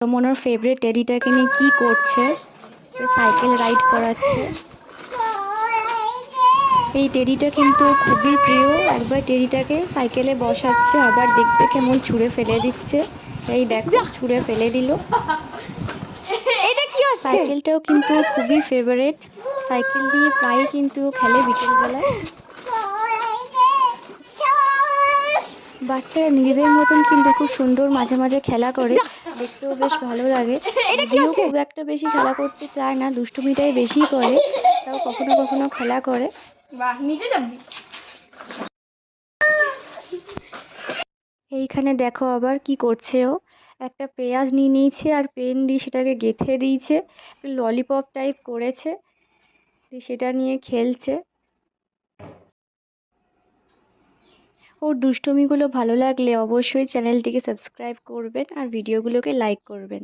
রমন ওর favourite টেডিটাকে নিয়ে কি করছে, সাইকেল রাইড করাচ্ছে। এই টেডিটা কিন্তু খুবই প্রিয়। একবার টেডিটাকে সাইকেলে বসাচ্ছে, আবার দেখবে কেমন ছুঁড়ে ফেলে দিচ্ছে। এই দেখো, ছুঁড়ে ফেলে দিল। এটা কি হচ্ছে? সাইকেলটাও কিন্তু খুবই ফেভারিট। সাইকেল দিয়ে প্রায়ই কিন্তু খেলে বিকেলবেলা। বাচ্চারা নিজেদের মতন কিন্তু খুব সুন্দর মাঝে মাঝে খেলা করে, দেখতেও বেশ ভালো লাগে। এটা কি যদিও হচ্ছে? খুব একটা বেশি খেলা করতে চায় না, দুষ্টুমিটাই বেশি করে, তাও কখনো কখনো খেলা করে। বাহ, নিতে যাবি? এইখানে দেখো আবার কি করছে ও, একটা পেঁয়াজ নিয়ে নিয়েছে আর পেন দিয়ে সেটাকে গেঁথে দিয়েছে, ললিপপ টাইপ করেছে, দিয়ে সেটা নিয়ে খেলছে। ওর দুষ্টুমিগুলো ভালো লাগলে অবশ্যই চ্যানেলটিকে সাবস্ক্রাইব করবেন আর ভিডিওগুলোকে লাইক করবেন।